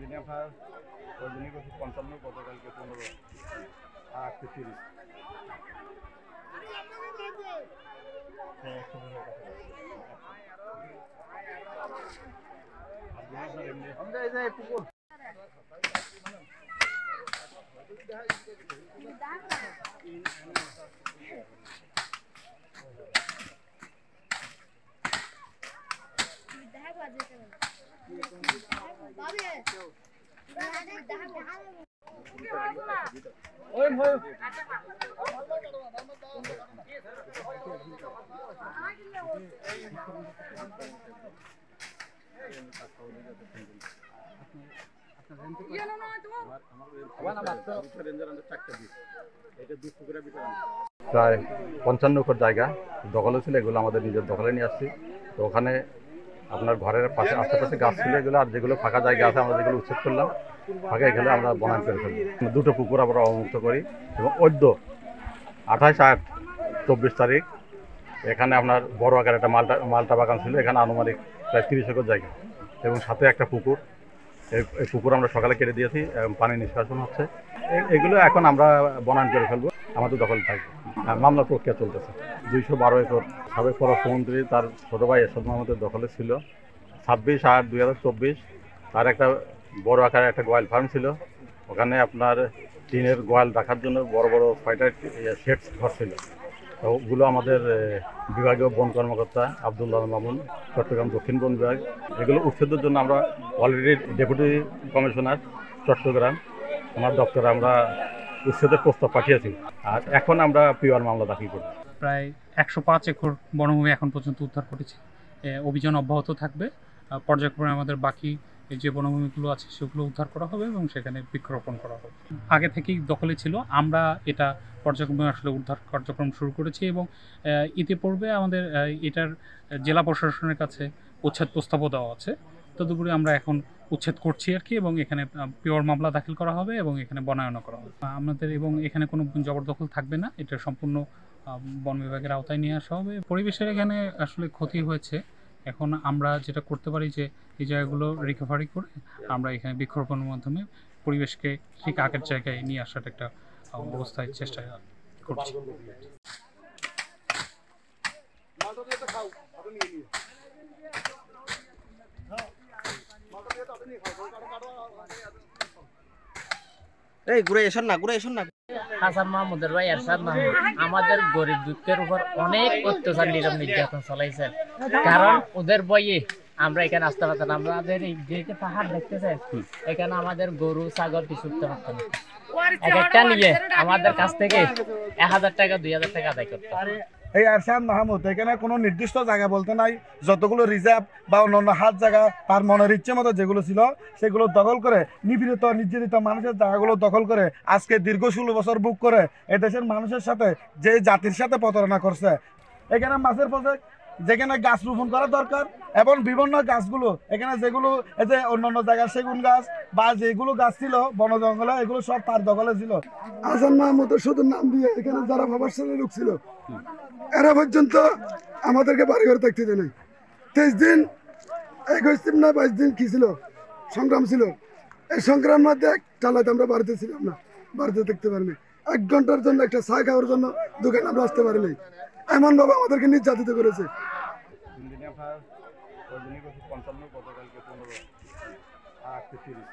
দিনে আপনার ওই দিনই করছি 55, গতকালকে 15 আর আজকে 30। প্রায় 55 একর জায়গা দখলে ছিল, এগুলো আমাদের নিজের দখলে নিয়ে আসছি। তো ওখানে আপনার ঘরের পাশে আশেপাশে গাছ ছিল এগুলো, আর যেগুলো ফাঁকা জায়গা আছে আমরা যেগুলো উচ্ছেদ করলাম, ফাঁকা এখানে আমরা বনায়ন করে ফেলবো। 2টো পুকুর আমরা অবমুক্ত করি এবং 28/8/24 তারিখ এখানে আপনার বড় আকার একটা মালটা বাগান ছিল, এখানে আনুমানিক প্রায় 30 একর জায়গা এবং সাথে একটা পুকুর। এই পুকুর আমরা সকালে কেটে দিয়েছি এবং পানি নিষ্কাশন হচ্ছে। এগুলো এখন আমরা বনায়ন করে ফেলবো, আমাদের দখলে থাকবে। মামলার প্রক্রিয়া চলতেছে। 212 একর সাবেক পররাষ্ট্রমন্ত্রী তার ছোট ভাই এরশাদ মাহমুদের দখলে ছিল। 26/8/2024 তার একটা বড় আকারের একটা গোয়াল ফার্ম ছিল, ওখানে আপনার টিনের গোয়াল রাখার জন্য বড় বড় 6টা শেড ঘর ছিল। ওগুলো আমাদের বিভাগীয় বন কর্মকর্তা আব্দুল্লাহ মামুন, চট্টগ্রাম দক্ষিণ বন বিভাগ, এগুলো উচ্ছেদের জন্য আমরা অলরেডি ডেপুটি কমিশনার চট্টগ্রাম ওনার দপ্তরে আমরা উচ্ছেদের প্রস্তাব পাঠিয়েছি। আর এখন আমরা পিওর মামলা দাখিল করি। প্রায় 105 একর বনভূমি এখন পর্যন্ত উদ্ধার করেছি। অভিযান অব্যাহত থাকবে। পর্যায়ক্রমে আমাদের বাকি যে বনভূমিগুলো আছে সেগুলো উদ্ধার করা হবে এবং সেখানে বৃক্ষরোপণ করা হবে। আগে থেকেই দখলে ছিল, আমরা এটা পর্যায়ক্রমে আসলে উদ্ধার কার্যক্রম শুরু করেছি এবং ইতিপূর্বে আমাদের এটার জেলা প্রশাসনের কাছে উচ্ছেদ প্রস্তাবও দেওয়া আছে। তদুপরি আমরা এখন উচ্ছেদ করছি আর কি, এবং এখানে পিওর মামলা দাখিল করা হবে এবং এখানে বনায়ন করা হবে আমাদের, এবং এখানে কোনো জবরদখল থাকবে না। এটা সম্পূর্ণ বন বিভাগের আওতায় নিয়ে আসা হবে। পরিবেশের এখানে আসলে ক্ষতি হয়েছে, এখন আমরা যেটা করতে পারি যে এই জায়গাগুলো রিকভারি করে আমরা এখানে বৃক্ষরোপণের মাধ্যমে পরিবেশকে ঠিক আগের জায়গায় নিয়ে আসার একটা অবস্থায় চেষ্টা করছি। এই ঘুরে এসন না হাসান মাহমুদের ভাই এরশাদ মাহমুদ আমাদের গরিব দুঃখের উপর অনেক অত্যাচার নির্যাতন চালাইছেন, কারণ ওদের বইয়ে আমরা এখানে আসতে পারতাম। আমাদের এই যে পাহাড় দেখতেছেন, এখানে আমাদের গরু ছাগল কিছু উঠতে পারতাম না। এক একটা নিয়ে আমাদের কাছ থেকে 1000 টাকা 2000 টাকা আদায় করতে। এই এরশাদ মাহমুদ এখানে কোনো নির্দিষ্ট জায়গা বলতে নাই, যতগুলো রিজার্ভ বা অন্যান্য হাত জায়গা তার মনের ইচ্ছে মতো যেগুলো ছিল সেগুলো দখল করে, নিপীড়িত নির্যাতিত মানুষের জায়গাগুলো দখল করে আজকে দীর্ঘ 16 বছর বুক করে এদেশের মানুষের সাথে যে জাতির সাথে প্রতারণা করছে। এখানে মাছের প্রজেক্ট, যেখানে গাছ রোপণ করা দরকার এবং বিভিন্ন গাছগুলো এখানে যেগুলো এই যে অন্যান্য জায়গায় সেগুন গাছ বা যেগুলো গাছ ছিল বন জঙ্গলে, এগুলো সব তার দখলে ছিল। হাসান মাহমুদের শুধু নাম দিয়ে এখানে যারা প্রভাবশালী লোক ছিল এরা পর্যন্ত আমাদেরকে বাড়ি ঘরে থাকতে দেয় নাই। 23 দিন 21 দিন না 22 দিন কি ছিল সংগ্রাম ছিল, এই সংগ্রাম মধ্যে চালাতে আমরা বাড়িতে ছিলাম না, বাড়িতে থাকতে পারিনি। 1 ঘন্টার জন্য একটা চা খাওয়ার জন্য দোকানে আমরা আসতে পারি নাই, এমনভাবে আমাদেরকে নির্যাতিত করেছে। দিনে আপনার ওই দিনই করছি 55, গতকালকে 15 আর আজকে 30।